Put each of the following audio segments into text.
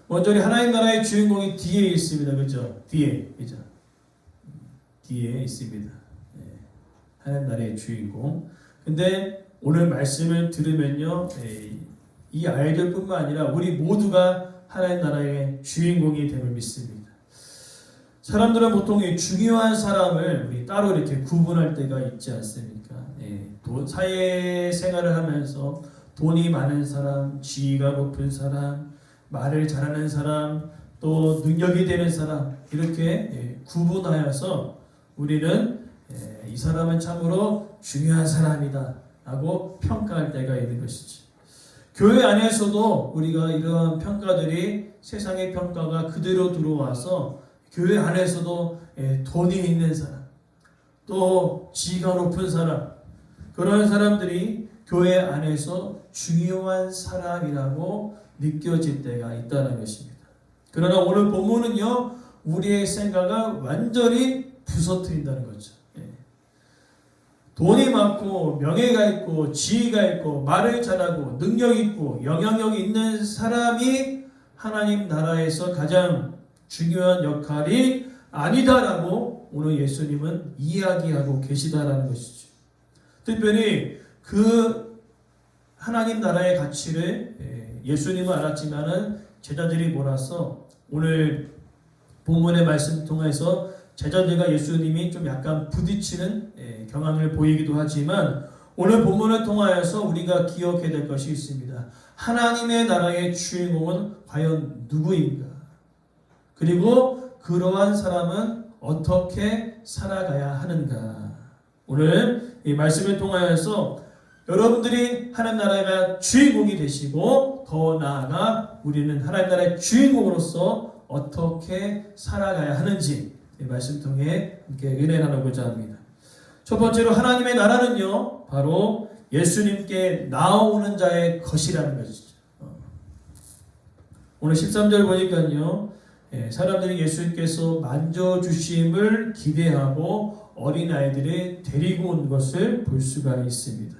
먼저 우리 하나님 나라의 주인공이 뒤에 있습니다. 그죠? 뒤에. 그죠? 뒤에 있습니다. 네. 하나님 나라의 주인공. 근데 오늘 말씀을 들으면요, 이 아이들뿐만 아니라 우리 모두가 하나님 나라의 주인공이 됨을 믿습니다. 사람들은 보통 이 중요한 사람을 우리 따로 이렇게 구분할 때가 있지 않습니까? 사회생활을 하면서 돈이 많은 사람, 지위가 높은 사람, 말을 잘하는 사람, 또 능력이 되는 사람, 이렇게 구분하여서 우리는 이 사람은 참으로 중요한 사람이다 하고 평가할 때가 있는 것이지. 교회 안에서도 우리가 이러한 평가들이 세상의 평가가 그대로 들어와서 교회 안에서도 돈이 있는 사람, 또 지위가 높은 사람, 그런 사람들이 교회 안에서 중요한 사람이라고 느껴질 때가 있다는 것입니다. 그러나 오늘 본문은요, 우리의 생각을 완전히 부서뜨린다는 거죠. 돈이 많고 명예가 있고 지위가 있고 말을 잘하고 능력이 있고 영향력이 있는 사람이 하나님 나라에서 가장 중요한 역할이 아니다라고 오늘 예수님은 이야기하고 계시다라는 것이죠. 특별히 그 하나님 나라의 가치를 예수님은 알았지만은 제자들이 몰아서 오늘 본문의 말씀 통해서 제자들과 예수님이 좀 약간 부딪히는 경향을 보이기도 하지만 오늘 본문을 통하여서 우리가 기억해야 될 것이 있습니다. 하나님의 나라의 주인공은 과연 누구인가? 그리고 그러한 사람은 어떻게 살아가야 하는가? 오늘 이 말씀을 통하여서 여러분들이 하나님 나라가 주인공이 되시고 더 나아가 우리는 하나님 나라의 주인공으로서 어떻게 살아가야 하는지 이 말씀 통해 함께 은혜 나누고자 합니다. 첫 번째로 하나님의 나라는요, 바로 예수님께 나오는 자의 것이라는 것이죠. 오늘 13절 보니까요, 사람들이 예수님께서 만져주심을 기대하고 어린아이들이 데리고 온 것을 볼 수가 있습니다.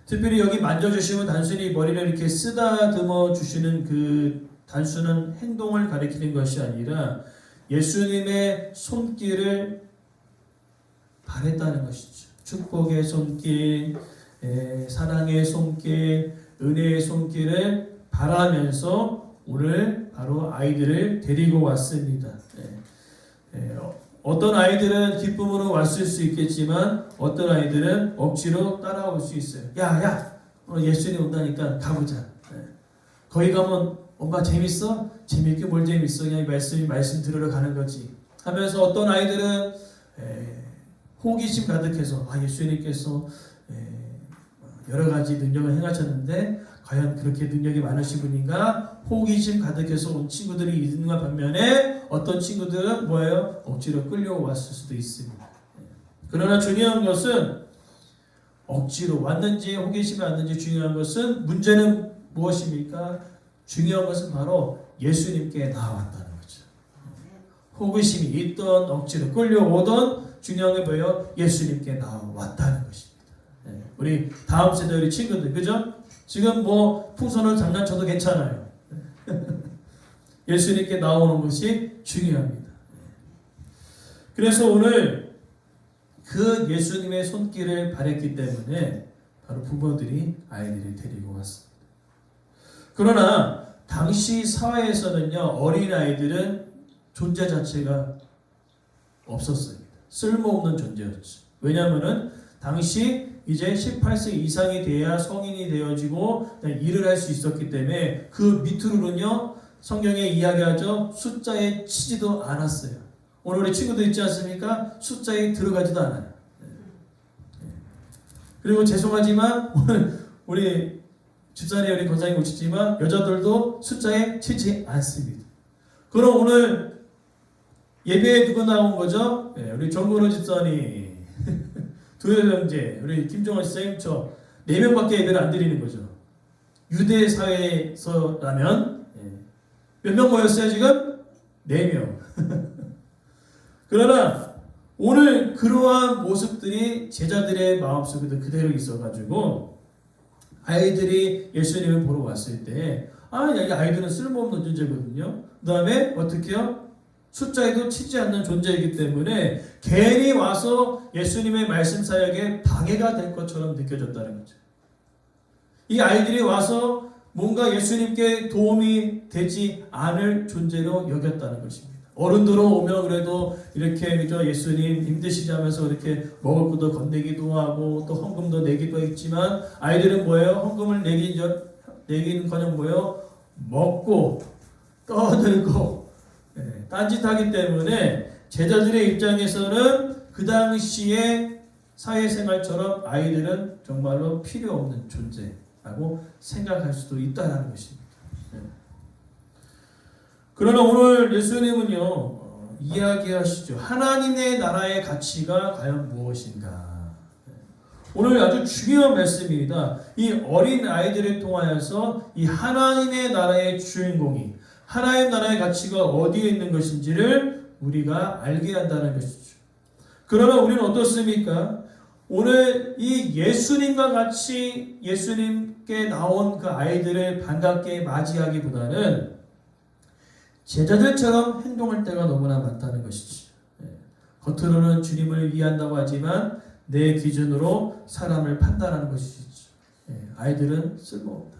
특별히 여기 만져주심은 단순히 머리를 이렇게 쓰다듬어 주시는 그 단순한 행동을 가리키는 것이 아니라 예수님의 손길을 바랬다는 것이죠. 축복의 손길, 사랑의 손길, 은혜의 손길을 바라면서 오늘 바로 아이들을 데리고 왔습니다. 어떤 아이들은 기쁨으로 왔을 수 있겠지만 어떤 아이들은 억지로 따라올 수 있어요. 야, 예수님 온다니까 가보자. 거기 가면 엄마 재밌어? 재밌게 뭘 재밌어? 그냥 말씀 들으러 가는 거지 하면서 어떤 아이들은 호기심 가득해서 예수님께서 여러 가지 능력을 행하셨는데 과연 그렇게 능력이 많으신 분인가? 호기심 가득해서 온 친구들이 있는가 반면에 어떤 친구들은 뭐예요? 억지로 끌려왔을 수도 있습니다. 그러나 중요한 것은 억지로 왔는지 호기심이 왔는지 중요한 것은 문제는 무엇입니까? 중요한 것은 바로 예수님께 나왔다는 거죠. 호기심이 있던 억지로 끌려오던 중요한 게 뭐예요? 예수님께 나왔다는 것입니다. 우리 다음 세대 우리 친구들 그죠? 지금 뭐 풍선을 장난쳐도 괜찮아요. 예수님께 나오는 것이 중요합니다. 그래서 오늘 그 예수님의 손길을 바랬기 때문에 바로 부모들이 아이들을 데리고 왔습니다. 그러나 당시 사회에서는요, 어린아이들은 존재 자체가 없었습니다. 쓸모없는 존재였죠. 왜냐하면은 당시 이제 18세 이상이 돼야 성인이 되어지고 일을 할 수 있었기 때문에 그 밑으로는요, 성경에 이야기하죠. 숫자에 치지도 않았어요. 오늘 우리 친구들 있지 않습니까? 숫자에 들어가지도 않아요. 그리고 죄송하지만 오늘 우리 집사님 우리 권사님 오시지만 여자들도 숫자에 치지 않습니다. 그럼 오늘 예배에 누구 나온 거죠? 우리 정근호 집사님, 두열 형제, 우리 김종원 선생님 저 4명밖에 예배를 안 드리는 거죠. 유대 사회에서라면 몇 명 모였어요 지금? 4명. 그러나 오늘 그러한 모습들이 제자들의 마음속에도 그대로 있어가지고 아이들이 예수님을 보러 왔을 때, 이 아이들은 쓸모없는 존재거든요. 그 다음에 어떻게요? 숫자에도 치지 않는 존재이기 때문에 괜히 와서 예수님의 말씀 사역에 방해가 될 것처럼 느껴졌다는 거죠. 이 아이들이 와서 뭔가 예수님께 도움이 되지 않을 존재로 여겼다는 것입니다. 어른들은 오면 그래도 이렇게 그저 예수님 힘드시자면서 이렇게 먹을 것도 건네기도 하고 또 헌금도 내기도 했지만 아이들은 뭐예요? 헌금을 내기는커녕 뭐예요? 먹고 떠들고 딴짓하기 때문에 제자들의 입장에서는 그 당시에 사회생활처럼 아이들은 정말로 필요 없는 존재라고 생각할 수도 있다는 것입니다. 그러나 오늘 예수님은요 이야기하시죠. 하나님의 나라의 가치가 과연 무엇인가? 오늘 아주 중요한 말씀입니다. 이 어린 아이들을 통하여서 이 하나님의 나라의 주인공이 하나님 나라의 가치가 어디에 있는 것인지를 우리가 알게 한다는 것이죠. 그러나 우리는 어떻습니까? 오늘 이 예수님과 같이 예수님께 나온 그 아이들을 반갑게 맞이하기보다는 제자들처럼 행동할 때가 너무나 많다는 것이죠. 겉으로는 주님을 위한다고 하지만 내 기준으로 사람을 판단하는 것이죠. 아이들은 쓸모없다.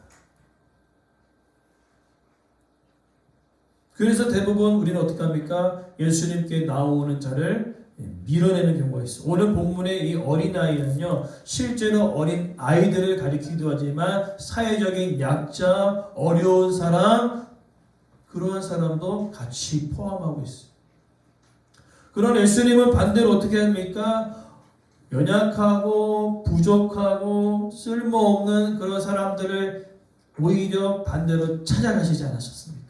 그래서 대부분 우리는 어떻게 합니까? 예수님께 나오는 자를 밀어내는 경우가 있어요. 오늘 본문의 이 어린아이는요, 실제로 어린 아이들을 가리키기도 하지만 사회적인 약자, 어려운 사람, 그러한 사람도 같이 포함하고 있어요. 그런 예수님은 반대로 어떻게 합니까? 연약하고 부족하고 쓸모없는 그런 사람들을 오히려 반대로 찾아가시지 않으셨습니까?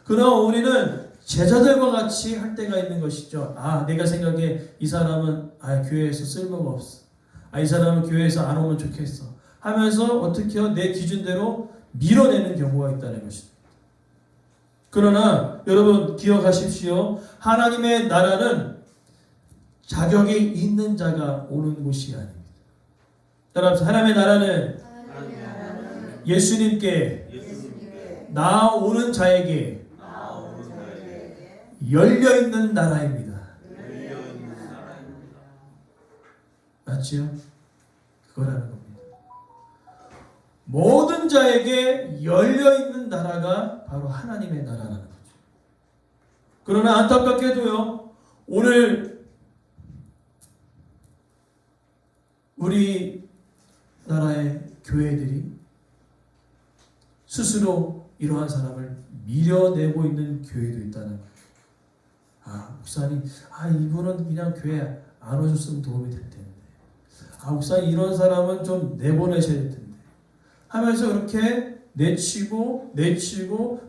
그러나 우리는 제자들과 같이 할 때가 있는 것이죠. 내가 생각해 이 사람은 교회에서 쓸모가 없어. 이 사람은 교회에서 안 오면 좋겠어. 하면서 어떻게 해요? 내 기준대로 밀어내는 경우가 있다는 것입니다. 그러나 여러분 기억하십시오. 하나님의 나라는 자격이 있는 자가 오는 곳이 아닙니다. 따라서 하나님의 나라는 예수님께 나오는 자에게 열려있는 나라입니다. 맞지요? 그거라는 겁니다. 모든 자에게 열려있는 나라가 바로 하나님의 나라라는 거죠. 그러나 안타깝게도요, 오늘 우리 나라의 교회들이 스스로 이러한 사람을 밀어내고 있는 교회도 있다는 거예요. 목사님, 이분은 그냥 교회 안 오셨으면 도움이 될 텐데. 목사님, 이런 사람은 좀 내보내셔야 될 텐데. 하면서 이렇게 내치고,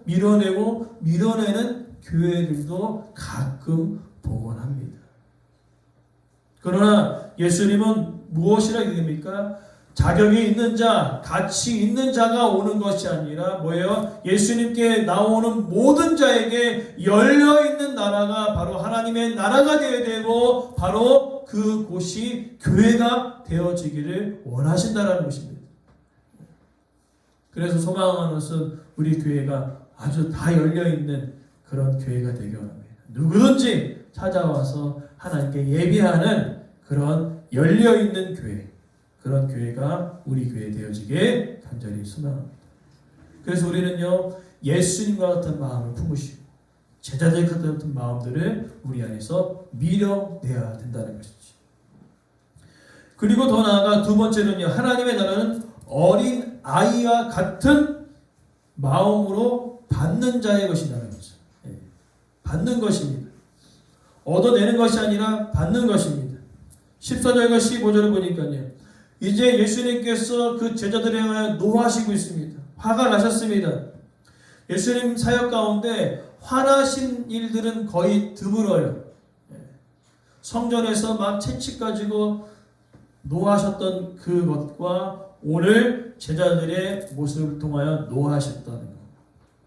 밀어내는 교회들도 가끔 보곤 합니다. 그러나 예수님은 무엇이라 얘기합니까? 자격이 있는 자, 가치 있는 자가 오는 것이 아니라 뭐예요? 예수님께 나오는 모든 자에게 열려있는 나라가 바로 하나님의 나라가 되어야 되고 바로 그곳이 교회가 되어지기를 원하신다는 것입니다. 그래서 소망하는 것은 우리 교회가 아주 다 열려있는 그런 교회가 되기 원합니다. 누구든지 찾아와서 하나님께 예배하는 그런 열려있는 교회, 그런 교회가 우리 교회 되어지게 간절히 소망합니다. 그래서 우리는요, 예수님과 같은 마음을 품으시고 제자들 같은 마음들을 우리 안에서 밀어내야 된다는 것이죠. 그리고 더 나아가 두 번째는요, 하나님의 나라는 어린 아이와 같은 마음으로 받는 자의 것이라는 거죠. 받는 것입니다. 얻어내는 것이 아니라 받는 것입니다. 14절과 15절을 보니까요, 이제 예수님께서 그 제자들에 향하여 노하시고 있습니다. 화가 나셨습니다. 예수님 사역 가운데 화나신 일들은 거의 드물어요. 성전에서 막 채찍 가지고 노하셨던 그것과 오늘 제자들의 모습을 통하여 노하셨다는 것.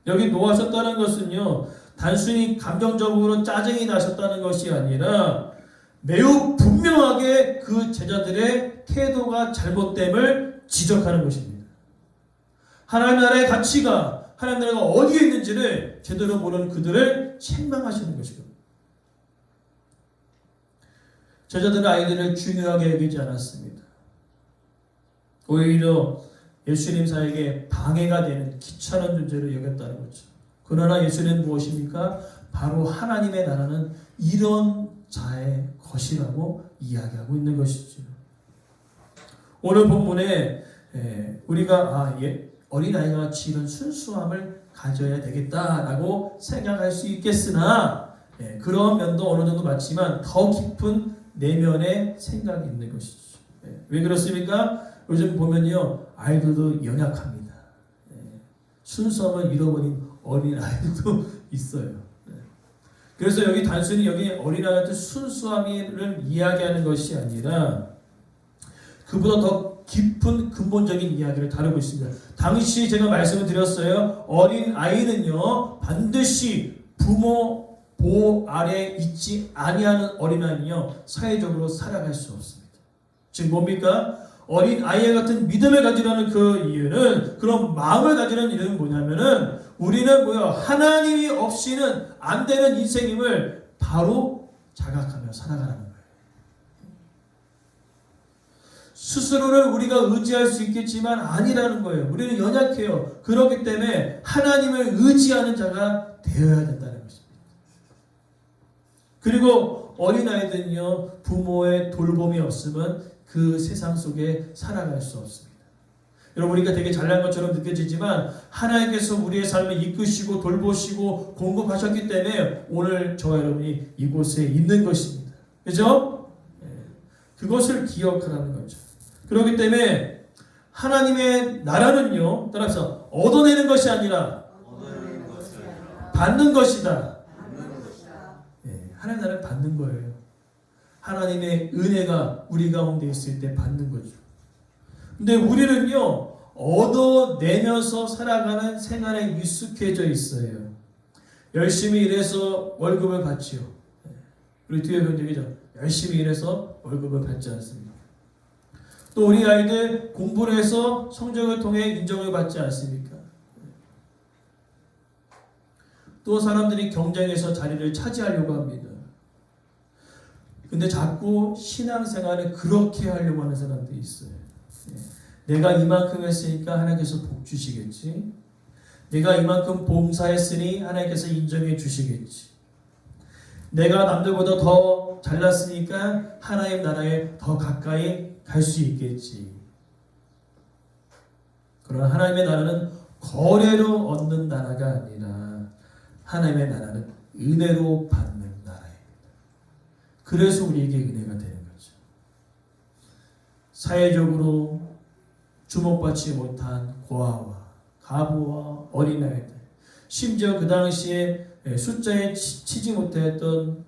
여기 노하셨다는 것은요, 단순히 감정적으로 짜증이 나셨다는 것이 아니라 매우 분명하게 그 제자들의 태도가 잘못됨을 지적하는 것입니다. 하나님 나라의 가치가 하나님 나라가 어디에 있는지를 제대로 모르는 그들을 책망하시는 것이고, 제자들은 아이들을 중요하게 여기지 않았습니다. 오히려 예수님 사역에 방해가 되는 귀찮은 존재로 여겼다는 거죠. 그러나 예수님은 무엇입니까? 바로 하나님의 나라는 이런 자의 것이라고 이야기하고 있는 것이죠. 오늘 본문에 우리가 어린아이와 같이 이런 순수함을 가져야 되겠다라고 생각할 수 있겠으나 그런 면도 어느 정도 맞지만 더 깊은 내면의 생각이 있는 것이죠. 왜 그렇습니까? 요즘 보면요, 아이들도 연약합니다. 순수함을 잃어버린 어린아이들도 있어요. 그래서 여기 단순히 여기 어린아이한테 순수함을 이야기하는 것이 아니라 그보다 더 깊은 근본적인 이야기를 다루고 있습니다. 당시 제가 말씀을 드렸어요. 어린아이는요, 반드시 부모 보호 아래 있지 아니하는 어린아이는요, 사회적으로 살아갈 수 없습니다. 즉 뭡니까? 어린아이와 같은 믿음을 가지라는 그 이유는, 그런 마음을 가지라는 이유는 뭐냐면은, 우리는 하나님이 없이는 안 되는 인생임을 바로 자각하며 살아가는 거예요. 스스로를 우리가 의지할 수 있겠지만 아니라는 거예요. 우리는 연약해요. 그렇기 때문에 하나님을 의지하는 자가 되어야 된다는 것입니다. 그리고 어린아이들은요, 부모의 돌봄이 없으면 그 세상 속에 살아갈 수 없습니다. 여러분, 우리가 되게 잘난 것처럼 느껴지지만 하나님께서 우리의 삶을 이끄시고 돌보시고 공급하셨기 때문에 오늘 저와 여러분이 이곳에 있는 것입니다. 그죠? 그것을 기억하라는 거죠. 그렇기 때문에 하나님의 나라는요, 따라서 얻어내는 것이 아니라 받는 것이다. 하나님의 나라를 받는 거예요. 하나님의 은혜가 우리 가운데 있을 때 받는 거죠. 근데 우리는요, 얻어내면서 살아가는 생활에 익숙해져 있어요. 열심히 일해서 월급을 받지요. 우리 뒤에 본 적이죠. 열심히 일해서 월급을 받지 않습니다. 또 우리 아이들 공부를 해서 성적을 통해 인정을 받지 않습니까? 또 사람들이 경쟁해서 자리를 차지하려고 합니다. 근데 자꾸 신앙생활을 그렇게 하려고 하는 사람들이 있어요. 내가 이만큼 했으니까 하나님께서 복 주시겠지. 내가 이만큼 봉사했으니 하나님께서 인정해 주시겠지. 내가 남들보다 더 잘났으니까 하나님 나라에 더 가까이 갈 수 있겠지. 그러나 하나님의 나라는 거래로 얻는 나라가 아니라 하나님의 나라는 은혜로 받는 나라입니다. 그래서 우리에게 은혜가 되는 거죠. 사회적으로 주목받지 못한 고아와 가부와 어린아이들, 심지어 그 당시에 숫자에 치지 못했던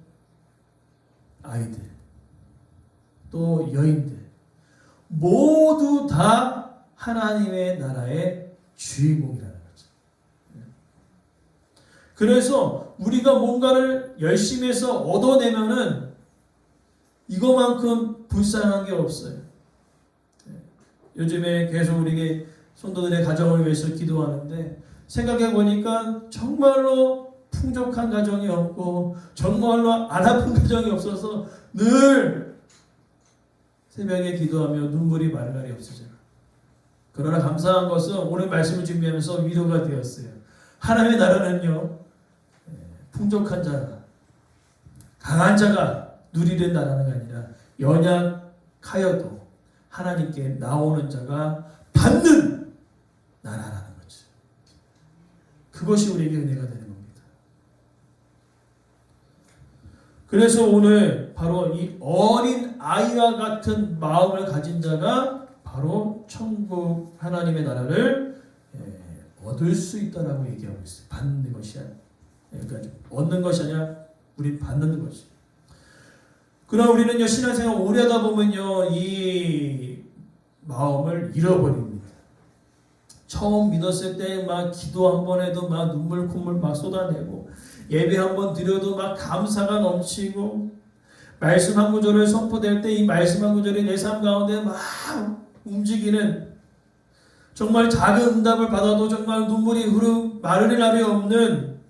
아이들, 또 여인들, 모두 다 하나님의 나라의 주인공이라는 거죠. 그래서 우리가 뭔가를 열심히 해서 얻어내면은 이거만큼 불쌍한 게 없어요. 요즘에 계속 우리에게 성도들의 가정을 위해서 기도하는데, 생각해 보니까 정말로 풍족한 가정이 없고 정말로 안 아픈 가정이 없어서 늘 새벽에 기도하며 눈물이 마를 날이 없어져요. 그러나 감사한 것은 오늘 말씀을 준비하면서 위로가 되었어요. 하나님의 나라는요, 풍족한 자가, 강한 자가 누리는 나라가 아니라 연약하여도 하나님께 나오는 자가 받는 나라라는 거죠. 그것이 우리에게 은혜가 되는 겁니다. 그래서 오늘 바로 이 어린 아이와 같은 마음을 가진 자가 바로 천국 하나님의 나라를 얻을 수 있다라고 얘기하고 있어요. 받는 것이 아니라, 그러니까 얻는 것이 아니라 우린 받는 것이. 그러나 우리는요, 신앙생활 오래 하다 보면요, 이 마음을 잃어버립니다. 처음 믿었을 때 막 기도 한 번 해도 막 눈물 콧물 막 쏟아내고, 예배 한 번 드려도 막 감사가 넘치고, 말씀 한 구절을 선포될 때 이 말씀 한 구절이 내 삶 가운데 막 움직이는, 정말 작은 응답을 받아도 정말 눈물이 흐르 마르는 날이 없는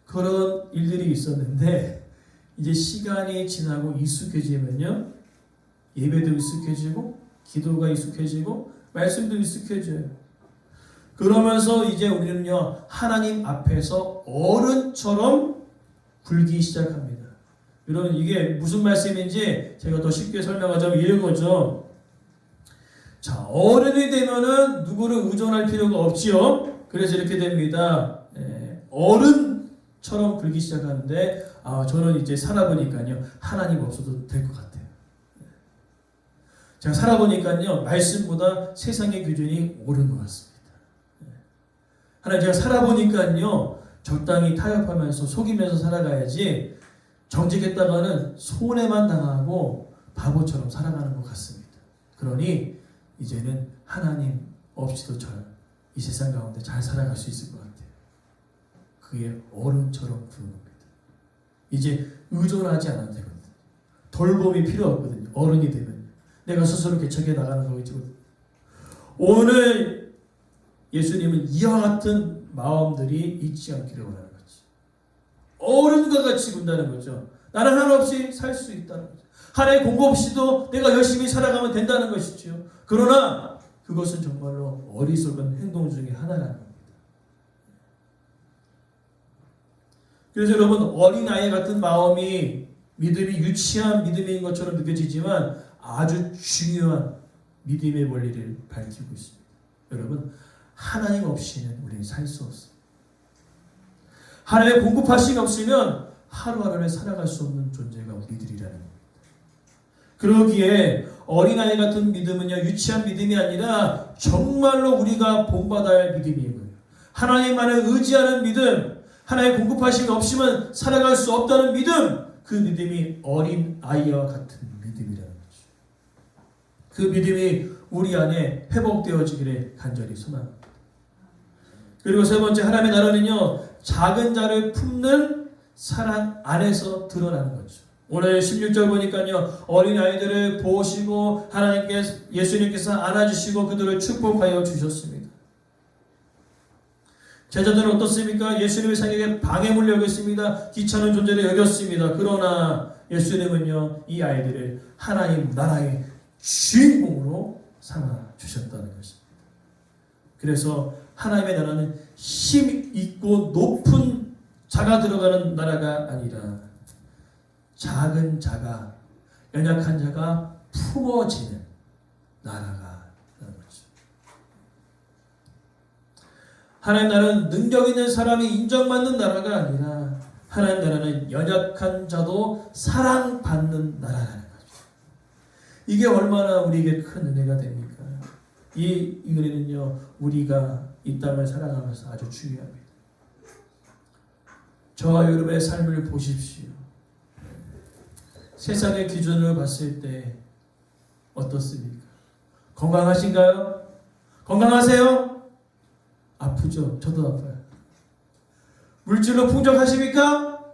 그런 일들이 있었는데, 이제 시간이 지나고 익숙해지면요, 예배도 익숙해지고 기도가 익숙해지고 말씀도 익숙해져요. 그러면서 이제 우리는요, 하나님 앞에서 어른처럼 굴기 시작합니다. 여러분, 이게 무슨 말씀인지 제가 더 쉽게 설명하자면 이런 거죠. 자, 어른이 되면은 누구를 의존할 필요가 없지요. 그래서 이렇게 됩니다. 어른처럼 굴기 시작하는데, 저는 이제 살아보니까요, 하나님 없어도 될 것 같아요. 제가 살아보니까요, 말씀보다 세상의 기준이 옳은 것 같습니다. 하나, 제가 살아보니까요, 적당히 타협하면서 속이면서 살아가야지 정직했다가는 손해만 당하고 바보처럼 살아가는 것 같습니다. 그러니 이제는 하나님 없이도 이 세상 가운데 잘 살아갈 수 있을 것 같아요. 그게 어른처럼 구는 겁니다. 이제 의존하지 않아도 되거든요. 돌봄이 필요 없거든요. 어른이 되면 내가 스스로 개척해 나가는 거겠죠. 오늘 예수님은 이와 같은 마음들이 있지 않기를 원하는 거죠. 어른과 같이 군다는 거죠. 나는 하나 없이 살 수 있다는 거죠. 하나의 공급 없이도 내가 열심히 살아가면 된다는 것이죠. 그러나 그것은 정말로 어리석은 행동 중에 하나라는 겁니다. 그래서 여러분, 어린아이 같은 마음이 믿음이 유치한 믿음인 것처럼 느껴지지만 아주 중요한 믿음의 원리를 밝히고 있습니다. 여러분, 하나님 없이는 우리는 살 수 없습니다. 하나님의 공급하심이 없으면 하루하루를 살아갈 수 없는 존재가 우리들이라는 겁니다. 그러기에 어린아이 같은 믿음은요, 유치한 믿음이 아니라 정말로 우리가 본받아야 할 믿음이에요. 하나님만을 의지하는 믿음, 하나님의 공급하심이 없으면 살아갈 수 없다는 믿음, 그 믿음이 어린아이와 같은 믿음이라는 거죠. 그 믿음이 우리 안에 회복되어지기를 간절히 소망합니다. 그리고 세 번째, 하나님의 나라는요, 작은 자를 품는 사랑 안에서 드러나는 거죠. 오늘 16절 보니까요, 어린아이들을 보시고 예수님께서 안아주시고 그들을 축복하여 주셨습니다. 제자들은 어떻습니까? 예수님의 생에게 방해물 여겼습니다. 귀찮은 존재를 여겼습니다. 그러나 예수님은요, 이 아이들을 하나님 나라의 주인공으로 삼아 주셨다는 것입니다. 그래서 하나님의 나라는 힘 있고 높은 자가 들어가는 나라가 아니라 작은 자가, 연약한 자가 품어지는 나라가 라는 거죠. 하나님 나라는 능력 있는 사람이 인정받는 나라가 아니라 하나님 나라는 연약한 자도 사랑받는 나라라는 거죠. 이게 얼마나 우리에게 큰 은혜가 됩니까? 이 은혜는요, 우리가 이 땅을 살아가면서 아주 중요합니다. 저와 여러분의 삶을 보십시오. 세상의 기준으로 봤을 때 어떻습니까? 건강하신가요? 건강하세요? 아프죠? 저도 아파요. 물질로 풍족하십니까?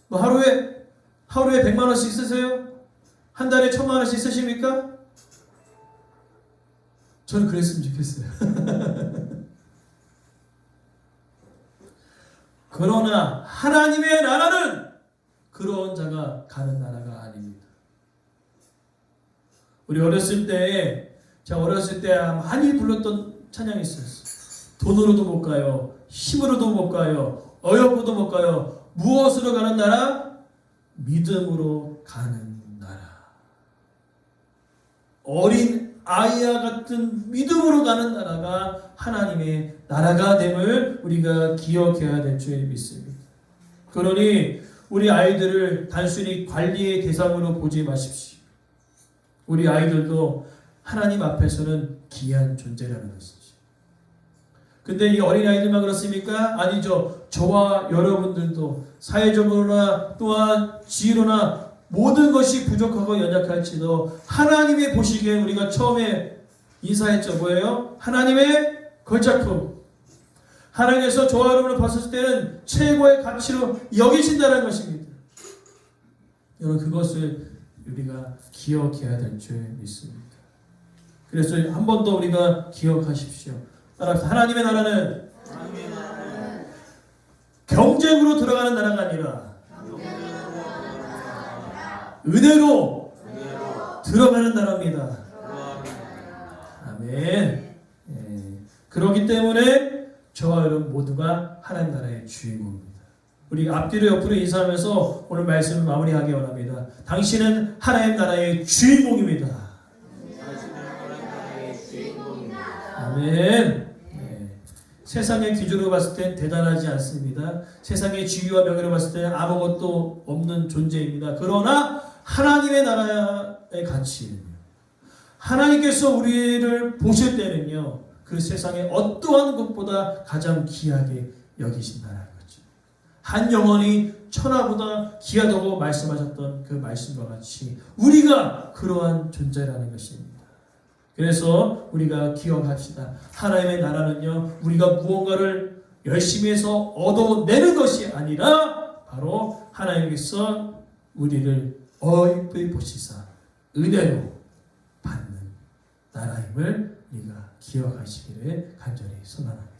뭐 하루에 100만 원씩 쓰세요? 한 달에 1000만 원씩 쓰십니까? 저는 그랬으면 좋겠어요. 그러나 하나님의 나라는 그런 자가 가는 나라가 아닙니다. 우리 어렸을 때, 제가 어렸을 때 많이 불렀던 찬양이 있었어요. 돈으로도 못 가요. 힘으로도 못 가요. 어렵고도 못 가요. 무엇으로 가는 나라? 믿음으로 가는 나라. 어린 아이와 같은 믿음으로 가는 나라가 하나님의 나라가 됨을 우리가 기억해야 될 줄 믿습니다. 그러니 우리 아이들을 단순히 관리의 대상으로 보지 마십시오. 우리 아이들도 하나님 앞에서는 귀한 존재라는 것이죠. 근데 이 어린아이들만 그렇습니까? 아니죠. 저와 여러분들도 사회적으로나 또한 지위로나 모든 것이 부족하고 연약할지도 하나님이 보시기에 우리가 처음에 인사했죠. 뭐예요? 하나님의 걸작품. 하나님께서 저와 여러분을 봤을 때는 최고의 가치로 여기신다는 것입니다. 여러분, 그것을 우리가 기억해야 될 줄 믿습니다. 그래서 한 번 더 우리가 기억하십시오. 따라서 하나님의 나라는 경쟁으로 들어가는 나라가 아니라 은혜로 들어가는 나라입니다. 아멘. 예. 그렇기 때문에 저와 여러분 모두가 하나님 나라의 주인공입니다. 우리 앞뒤로 옆으로 인사하면서 오늘 말씀을 마무리하기 원합니다. 당신은 하나님 나라의 주인공입니다. 아멘. 세상의 기준으로 봤을 땐 대단하지 않습니다. 세상의 지위와 명예로 봤을 때 아무것도 없는 존재입니다. 그러나 하나님의 나라의 가치는요, 하나님께서 우리를 보실 때는요, 그 세상의 어떠한 것보다 가장 귀하게 여기신다는 거죠. 한 영혼이 천하보다 귀하다고 말씀하셨던 그 말씀과 같이 우리가 그러한 존재라는 것입니다. 그래서 우리가 기억합시다. 하나님의 나라는요, 우리가 무언가를 열심히 해서 얻어내는 것이 아니라 바로 하나님께서 우리를 어이쁘게 보시사 은혜로 받는 나라임을 우리가 기억하시기를 간절히 소망합니다.